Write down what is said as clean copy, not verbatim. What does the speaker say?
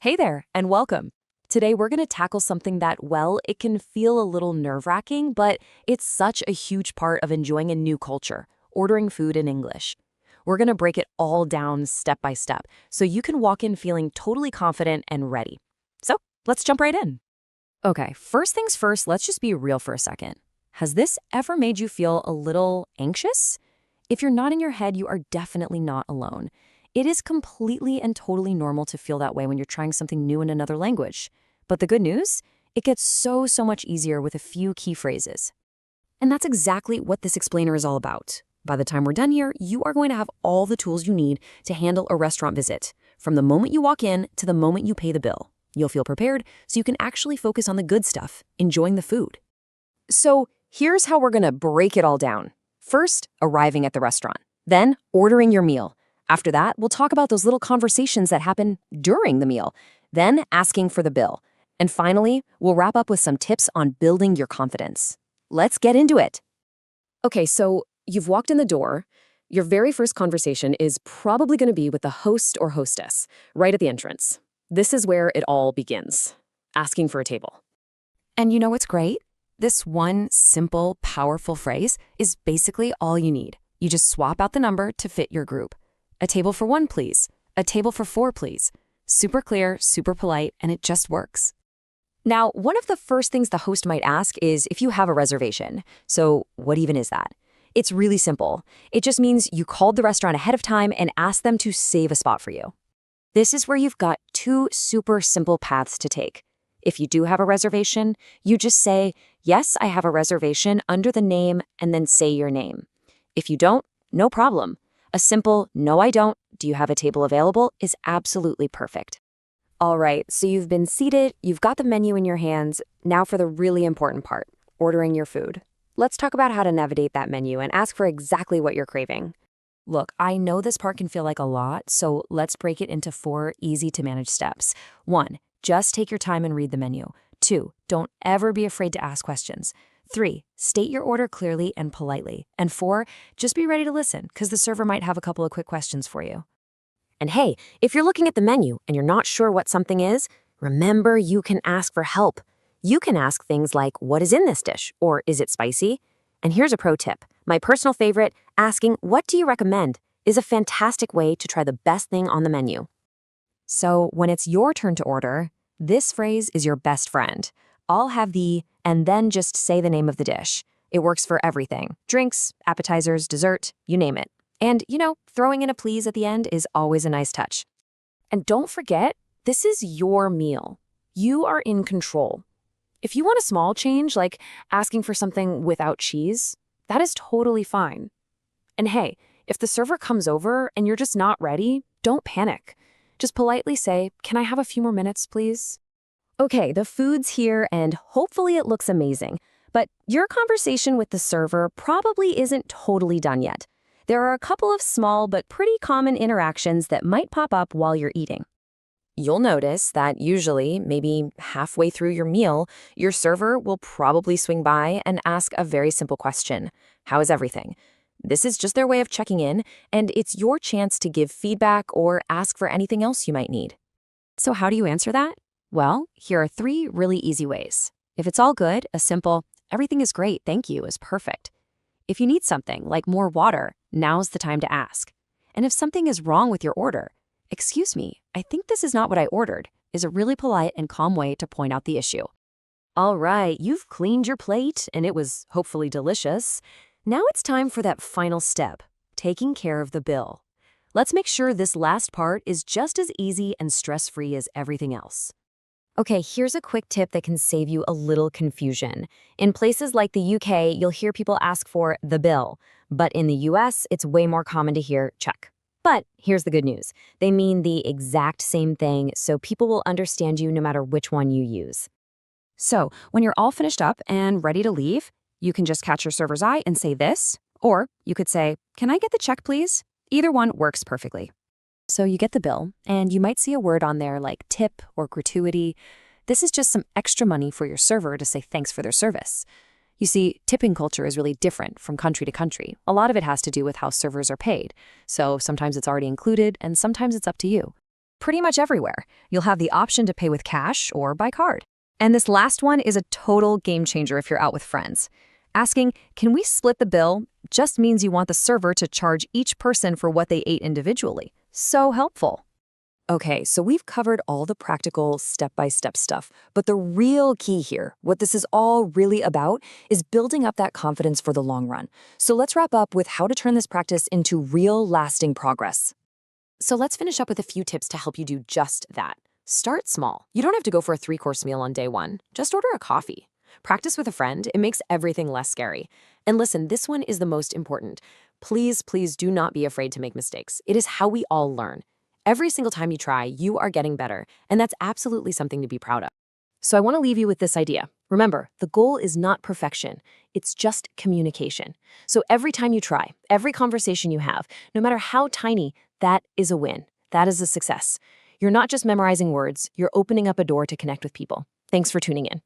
Hey there, and welcome. Today we're going to tackle something that, well, it can feel a little nerve-wracking, but it's such a huge part of enjoying a new culture, ordering food in English. We're going to break it all down step by step, so you can walk in feeling totally confident and ready. So, let's jump right in. Okay, first things first, let's just be real for a second. Has this ever made you feel a little anxious? If you're not in your head, you are definitely not alone. It is completely and totally normal to feel that way when you're trying something new in another language. But the good news? It gets so much easier with a few key phrases. And that's exactly what this explainer is all about. By the time we're done here, you are going to have all the tools you need to handle a restaurant visit, from the moment you walk in to the moment you pay the bill. You'll feel prepared so you can actually focus on the good stuff, enjoying the food. So here's how we're going to break it all down. First, arriving at the restaurant. Then, ordering your meal. After that, we'll talk about those little conversations that happen during the meal. Then, asking for the bill. And finally, we'll wrap up with some tips on building your confidence. Let's get into it. Okay, so you've walked in the door. Your very first conversation is probably going to be with the host or hostess, right at the entrance. This is where it all begins, asking for a table. And you know what's great? This one simple, powerful phrase is basically all you need. You just swap out the number to fit your group. A table for one, please. A table for four, please. Super clear, super polite, and it just works. Now, one of the first things the host might ask is if you have a reservation. So what even is that? It's really simple. It just means you called the restaurant ahead of time and asked them to save a spot for you. This is where you've got two super simple paths to take. If you do have a reservation, you just say, yes, I have a reservation under the name, and then say your name. If you don't, no problem. A simple, no I don't, do you have a table available is absolutely perfect. All right, so you've been seated, you've got the menu in your hands. Now for the really important part, ordering your food. Let's talk about how to navigate that menu and ask for exactly what you're craving. Look, I know this part can feel like a lot, so let's break it into 4 easy-to-manage steps. 1, just take your time and read the menu. 2, don't ever be afraid to ask questions. 3, state your order clearly and politely. And 4, just be ready to listen, because the server might have a couple of quick questions for you. And hey, if you're looking at the menu and you're not sure what something is, remember you can ask for help. You can ask things like, what is in this dish? Or is it spicy? And here's a pro tip. My personal favorite, asking, what do you recommend, is a fantastic way to try the best thing on the menu. So when it's your turn to order, this phrase is your best friend. I'll have the, and then just say the name of the dish. It works for everything. Drinks, appetizers, dessert, you name it. And, throwing in a please at the end is always a nice touch. And don't forget, this is your meal. You are in control. If you want a small change, like asking for something without cheese, that is totally fine. And hey, if the server comes over and you're just not ready, don't panic. Just politely say, can I have a few more minutes, please? Okay, the food's here and hopefully it looks amazing, but your conversation with the server probably isn't totally done yet. There are a couple of small but pretty common interactions that might pop up while you're eating. You'll notice that usually, maybe halfway through your meal, your server will probably swing by and ask a very simple question. How is everything? This is just their way of checking in, and it's your chance to give feedback or ask for anything else you might need. So how do you answer that? Well, here are 3 really easy ways. If it's all good, a simple, everything is great, thank you, is perfect. If you need something, like more water, now's the time to ask. And if something is wrong with your order, excuse me, I think this is not what I ordered, is a really polite and calm way to point out the issue. All right, you've cleaned your plate, and it was hopefully delicious. Now it's time for that final step, taking care of the bill. Let's make sure this last part is just as easy and stress-free as everything else. Okay, here's a quick tip that can save you a little confusion. In places like the UK, you'll hear people ask for the bill, but in the US, it's way more common to hear check. But here's the good news. They mean the exact same thing, so people will understand you no matter which one you use. So when you're all finished up and ready to leave, you can just catch your server's eye and say this, or you could say, can I get the check, please? Either one works perfectly. So you get the bill, and you might see a word on there like tip or gratuity. This is just some extra money for your server to say thanks for their service. You see, tipping culture is really different from country to country. A lot of it has to do with how servers are paid. So sometimes it's already included, and sometimes it's up to you. Pretty much everywhere. You'll have the option to pay with cash or by card. And this last one is a total game changer if you're out with friends. Asking, can we split the bill, just means you want the server to charge each person for what they ate individually. So helpful. Okay, so we've covered all the practical step-by-step stuff, but the real key here, what this is all really about, is building up that confidence for the long run. So let's wrap up with how to turn this practice into real lasting progress. So let's finish up with a few tips to help you do just that. Start small. You don't have to go for a 3-course meal on day 1. Just order a coffee. Practice with a friend. It makes everything less scary. And listen, this one is the most important. Please, please do not be afraid to make mistakes. It is how we all learn. Every single time you try, you are getting better, and that's absolutely something to be proud of. So I want to leave you with this idea. Remember, the goal is not perfection. It's just communication. So every time you try, every conversation you have, no matter how tiny, that is a win. That is a success. You're not just memorizing words, you're opening up a door to connect with people. Thanks for tuning in.